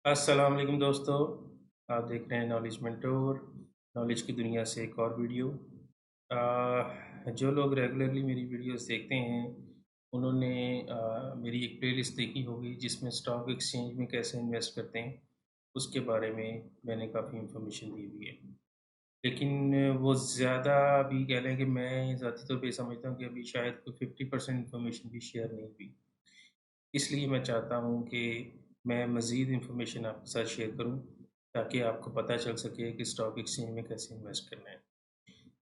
अस्सलाम वालेकुम दोस्तों। आप देख रहे हैं नॉलेज मेंटोर, नॉलेज की दुनिया से एक और वीडियो। जो लोग रेगुलरली मेरी वीडियोस देखते हैं उन्होंने मेरी एक प्लेलिस्ट देखी होगी जिसमें स्टॉक एक्सचेंज में कैसे इन्वेस्ट करते हैं उसके बारे में मैंने काफ़ी इन्फॉर्मेशन दी हुई है। लेकिन वो ज़्यादा अभी कह लें कि मैं ज़ाती तौर पे समझता हूँ कि अभी शायद कोई 50% इन्फॉर्मेशन भी शेयर नहीं हुई। इसलिए मैं चाहता हूँ कि मैं मज़ीद इन्फॉर्मेशन आपके साथ शेयर करूँ, ताकि आपको पता चल सके कि स्टॉक एक्सचेंज में कैसे इन्वेस्ट करना है।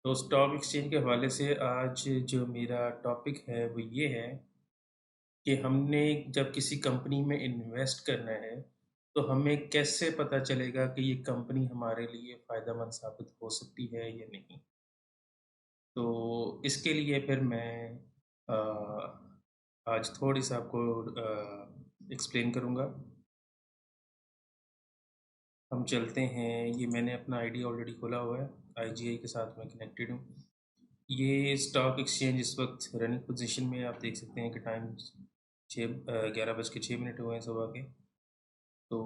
तो स्टॉक एक्सचेंज के हवाले से आज जो मेरा टॉपिक है वो ये है कि हमने जब किसी कंपनी में इन्वेस्ट करना है, तो हमें कैसे पता चलेगा कि ये कंपनी हमारे लिए फ़ायदेमंद साबित हो सकती है या नहीं? तो इसके लिए फिर मैं आज थोड़ी-सा आपको एक्सप्लेन करूँगा। हम चलते हैं, ये मैंने अपना आईडी ऑलरेडी खोला हुआ है, आईजीआई के साथ मैं कनेक्टेड हूँ। ये स्टॉक एक्सचेंज इस वक्त रनिंग पोजीशन में आप देख सकते हैं कि टाइम 11:06 हुए हैं सुबह के। तो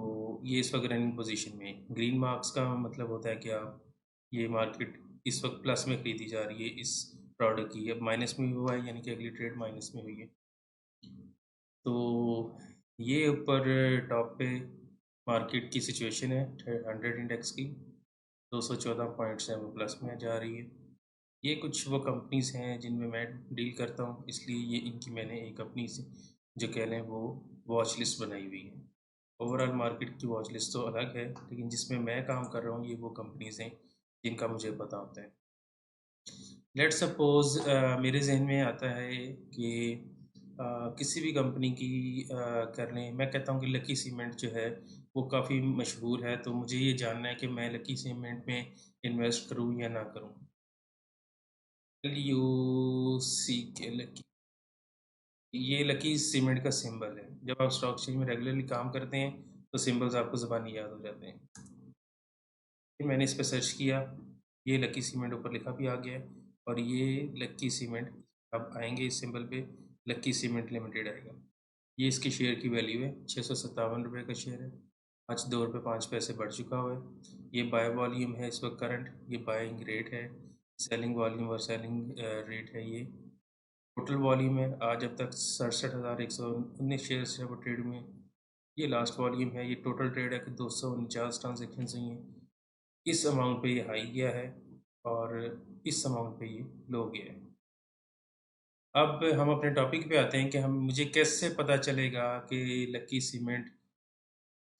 ये इस वक्त रनिंग पोजीशन में है। ग्रीन मार्क्स का मतलब होता है कि आप ये मार्केट इस वक्त प्लस में खरीदी जा रही है इस प्रोडक्ट की। अब माइनस में भी हुआ है, यानी कि अगली ट्रेड माइनस में हुई है। तो ये ऊपर टॉप पे मार्केट की सिचुएशन है 100 इंडेक्स की। 214 पॉइंट्स हैं वो प्लस में जा रही है। ये कुछ वो कंपनीज़ हैं जिनमें मैं डील करता हूँ, इसलिए ये इनकी मैंने एक अपनी सी जो कह लें वो वॉच लिस्ट बनाई हुई है। ओवरऑल मार्केट की वॉच लिस्ट तो अलग है, लेकिन जिसमें मैं काम कर रहा हूँ ये वो कंपनीज़ हैं जिनका मुझे पता होता है। लेट्स सपोज़ मेरे ज़हन में आता है कि किसी भी कंपनी की कर लें, मैं कहता हूँ कि लकी सीमेंट जो है वो काफ़ी मशहूर है, तो मुझे ये जानना है कि मैं लकी सीमेंट में इन्वेस्ट करूँ या ना करूँ। LUCK लकी, ये लकी सीमेंट का सिंबल है। जब आप स्टॉक एक्सचेंज में रेगुलरली काम करते हैं तो सिंबल्स आपको ज़बानी याद हो जाते हैं। फिर मैंने इस पे सर्च किया, ये लकी सीमेंट ऊपर लिखा भी आ गया है और ये लकी सीमेंट, अब आएँगे इस सिंबल पे, लकी सीमेंट लिमिटेड आएगा। ये इसके शेयर की वैल्यू है, ₹657 का शेयर है। आज ₹2.05 बढ़ चुका हुआ है। ये बाय वॉल्यूम है इस वक्त करंट, ये बाइंग रेट है, सेलिंग वॉल्यूम और सेलिंग रेट है ये। टोटल वॉल्यूम है, आज अब तक 67,119 शेयर्स है वो ट्रेड में। ये लास्ट वॉल्यूम है, ये टोटल ट्रेड है कि 249 ट्रांज़ैक्शंस हुई हैं। इस अमाउंट पे ये हाई गया है और इस अमाउंट पे ये लो गया है। अब हम अपने टॉपिक पे आते हैं कि हम मुझे कैसे पता चलेगा कि लकी सीमेंट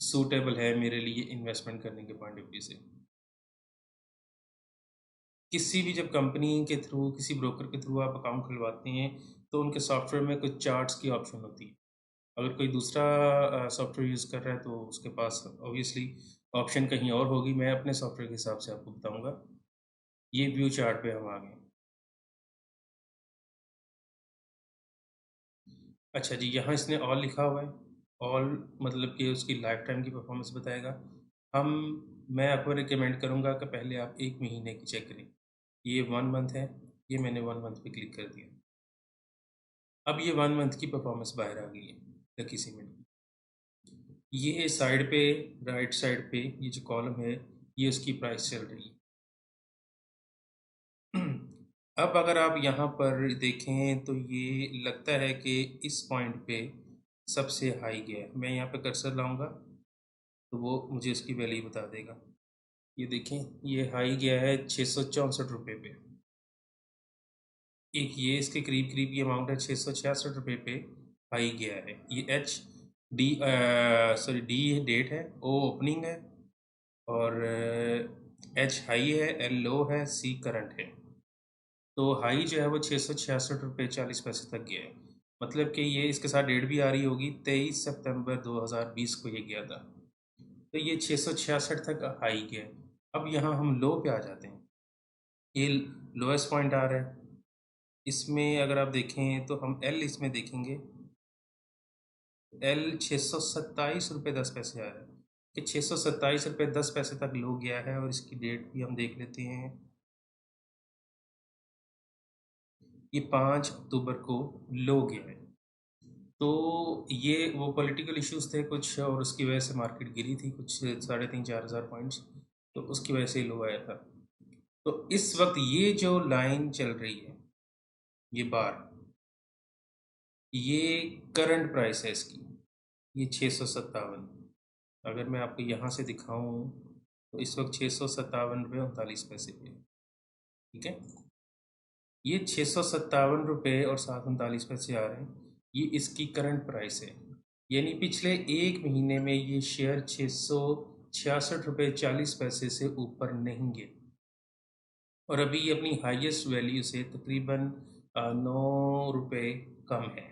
सूटेबल है मेरे लिए इन्वेस्टमेंट करने के पॉइंट ऑफ व्यू से। किसी भी जब कंपनी के थ्रू, किसी ब्रोकर के थ्रू आप अकाउंट खुलवाते हैं, तो उनके सॉफ्टवेयर में कुछ चार्ट्स की ऑप्शन होती है। अगर कोई दूसरा सॉफ्टवेयर यूज़ कर रहा है तो उसके पास ऑब्वियसली ऑप्शन कहीं और होगी। मैं अपने सॉफ्टवेयर के हिसाब से आपको बताऊँगा। ये व्यू चार्ट पे हम आ गए। अच्छा जी, यहाँ इसने ऑल लिखा हुआ है। ऑल मतलब कि उसकी लाइफ़ टाइम की परफ़ॉर्मेंस बताएगा। हम मैं आपको रिकमेंड करूँगा कि पहले आप 1 महीने की चेक करें। ये 1 मंथ है, ये मैंने 1 मंथ पे क्लिक कर दिया। अब ये 1 मंथ की परफ़ॉर्मेंस बाहर आ गई है, लकी सीमेंट की। ये साइड पे, राइट साइड पे ये जो कॉलम है, ये उसकी प्राइस चल रही है। अब अगर आप यहाँ पर देखें तो ये लगता है कि इस पॉइंट पे सबसे हाई गया है। मैं यहाँ पे कर्सर लाऊँगा तो वो मुझे इसकी वैल्यू बता देगा। ये देखें, ये हाई गया है ₹664 पे। एक ये इसके करीब-करीब ये अमाउंट है, ₹666 पे हाई गया है। ये डी डेट है, ओ ओपनिंग है और एच हाई है, एल लो है, सी करंट है। तो हाई जो है वो ₹666.40 तक गया है। मतलब कि ये इसके साथ डेट भी आ रही होगी, 23 सितंबर 2020 को ये गया था। तो ये 666 तक हाई गया है। अब यहाँ हम लो पे आ जाते हैं। ये लोएस्ट पॉइंट आ रहा है। इसमें अगर आप देखें तो हम एल इसमें देखेंगे, एल ₹627.10 आ रहा है। कि ₹627.10 तक लो गया है और इसकी डेट भी हम देख लेते हैं। ये 5 अक्टूबर को लो गया है। तो ये वो पॉलिटिकल इश्यूज थे कुछ, और उसकी वजह से मार्केट गिरी थी कुछ 3,500-4,000 पॉइंट्स, तो उसकी वजह से ही लो आया था। तो इस वक्त ये जो लाइन चल रही है, ये बार, ये करंट प्राइस है इसकी, ये 657। अगर मैं आपको यहाँ से दिखाऊं तो इस वक्त 657 रुपये 39 पैसे पे, ठीक है। ये 657 रुपये और 7 उनतालीस पैसे आ रहे हैं, ये इसकी करंट प्राइस है। यानी पिछले एक महीने में ये शेयर 666 रुपये 40 पैसे से ऊपर नहीं गए, और अभी ये अपनी हाईएस्ट वैल्यू से तकरीबन 9 रुपये कम है।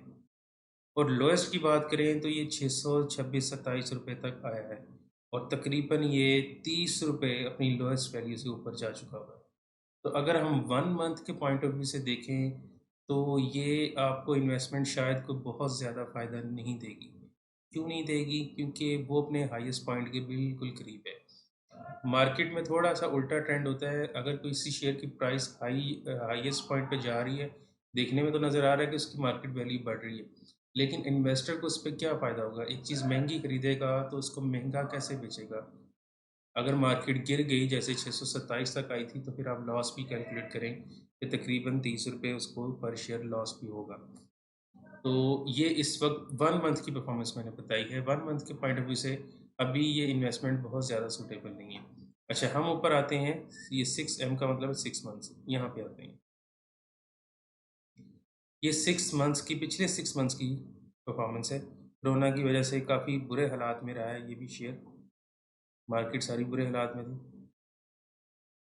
और लोएस्ट की बात करें तो ये 626-27 रुपये तक आया है, और तकरीबन ये 30 रुपये अपनी लोएस्ट वैल्यू से ऊपर जा चुका हुआ है। तो अगर हम 1 मंथ के पॉइंट ऑफ व्यू से देखें तो ये आपको इन्वेस्टमेंट शायद कोई बहुत ज़्यादा फ़ायदा नहीं देगी। क्यों नहीं देगी? क्योंकि वो अपने हाईएस्ट पॉइंट के बिल्कुल करीब है। मार्केट में थोड़ा सा उल्टा ट्रेंड होता है, अगर कोई किसी शेयर की प्राइस हाईएस्ट पॉइंट पे जा रही है, देखने में तो नज़र आ रहा है कि उसकी मार्केट वैल्यू बढ़ रही है, लेकिन इन्वेस्टर को उस पर क्या फ़ायदा होगा? एक चीज़ महंगी खरीदेगा तो उसको महंगा कैसे बेचेगा? अगर मार्केट गिर गई जैसे 627 तक आई थी, तो फिर आप लॉस भी कैलकुलेट करें कि तकरीबन 30 रुपये उसको पर शेयर लॉस भी होगा। तो ये इस वक्त 1 मंथ की परफॉर्मेंस मैंने बताई है। 1 मंथ के पॉइंट ऑफ व्यू से अभी ये इन्वेस्टमेंट बहुत ज़्यादा सूटेबल नहीं है। अच्छा, हम ऊपर आते हैं, ये 6M का मतलब है 6 मंथ्स, यहाँ पे आते हैं। ये 6 मंथ्स की, पिछले 6 मंथ्स की परफॉर्मेंस है। कोरोना की वजह से काफ़ी बुरे हालात में रहा है ये भी शेयर, मार्केट सारी बुरे हालात में थी।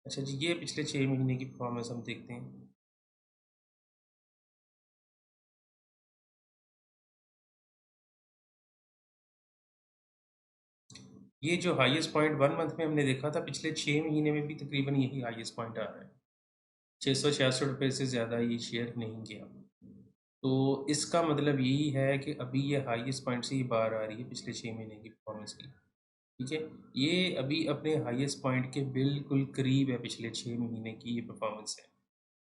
अच्छा जी, ये पिछले 6 महीने की परफॉर्मेंस हम देखते हैं। ये जो हाईएस्ट पॉइंट 1 मंथ में हमने देखा था, पिछले 6 महीने में भी तकरीबन यही हाईएस्ट पॉइंट आ रहा है। 666 रुपये से ज़्यादा ये शेयर नहीं गया। तो इसका मतलब यही है कि अभी ये हाईएस्ट पॉइंट से ही बाहर आ रही है पिछले 6 महीने की परफॉर्मेंस की, ठीक है। ये अभी अपने हाईएस्ट पॉइंट के बिल्कुल करीब है, पिछले 6 महीने की ये परफॉर्मेंस है।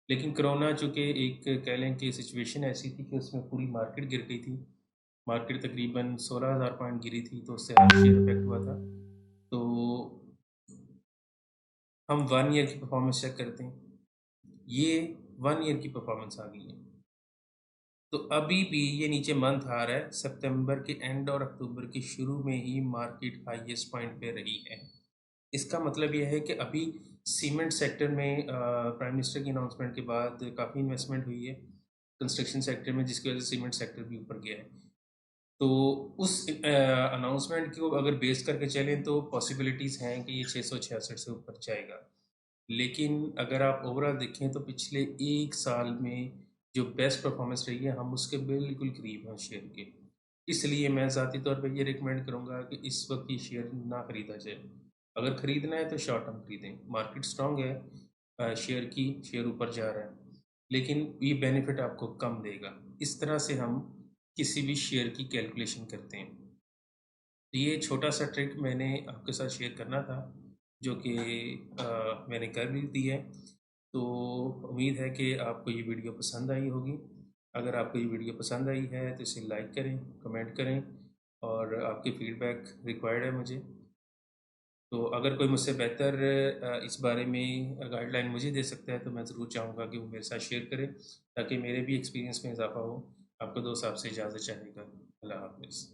लेकिन कोरोना चूँकि एक कह लें कि सिचुएशन ऐसी थी कि उसमें पूरी मार्केट गिर गई थी, मार्केट तकरीबन 16,000 पॉइंट गिरी थी, तो उससे हर शेयर इफेक्ट हुआ था। तो हम 1 ईयर की परफॉर्मेंस चेक करते हैं, ये 1 ईयर की परफॉर्मेंस आ गई है। तो अभी भी ये नीचे मंथ आ रहा है, सितंबर के एंड और अक्टूबर के शुरू में ही मार्केट हाईएस्ट पॉइंट पे रही है। इसका मतलब ये है कि अभी सीमेंट सेक्टर में प्राइम मिनिस्टर की अनाउंसमेंट के बाद काफ़ी इन्वेस्टमेंट हुई है कंस्ट्रक्शन सेक्टर में, जिसकी वजह से सीमेंट सेक्टर भी ऊपर गया है। तो उस अनाउंसमेंट को अगर बेस करके चलें तो पॉसिबिलिटीज़ हैं कि ये 666 से ऊपर जाएगा। लेकिन अगर आप ओवरऑल देखें तो पिछले एक साल में जो बेस्ट परफॉर्मेंस रही है, हम उसके बिल्कुल करीब हैं शेयर के। इसलिए मैं ज़ाती तौर पे ये रिकमेंड करूँगा कि इस वक्त ये शेयर ना ख़रीदा जाए। अगर ख़रीदना है तो शॉर्ट टर्म ख़रीदें, मार्केट स्ट्रॉन्ग है, शेयर की, शेयर ऊपर जा रहा है, लेकिन ये बेनिफिट आपको कम देगा। इस तरह से हम किसी भी शेयर की कैलकुलेशन करते हैं। तो ये छोटा सा ट्रिक मैंने आपके साथ शेयर करना था, जो कि मैंने कर भी दी है। तो उम्मीद है कि आपको ये वीडियो पसंद आई होगी। अगर आपको ये वीडियो पसंद आई है तो इसे लाइक करें, कमेंट करें, और आपकी फ़ीडबैक रिक्वायर्ड है मुझे। तो अगर कोई मुझसे बेहतर इस बारे में गाइडलाइन मुझे दे सकता है, तो मैं ज़रूर चाहूँगा कि वो मेरे साथ शेयर करे, ताकि मेरे भी एक्सपीरियंस में इजाफ़ा हो। आपको दोस्त आपसे इजाज़त चाहेगा। अल्लाह हाफ़िज़।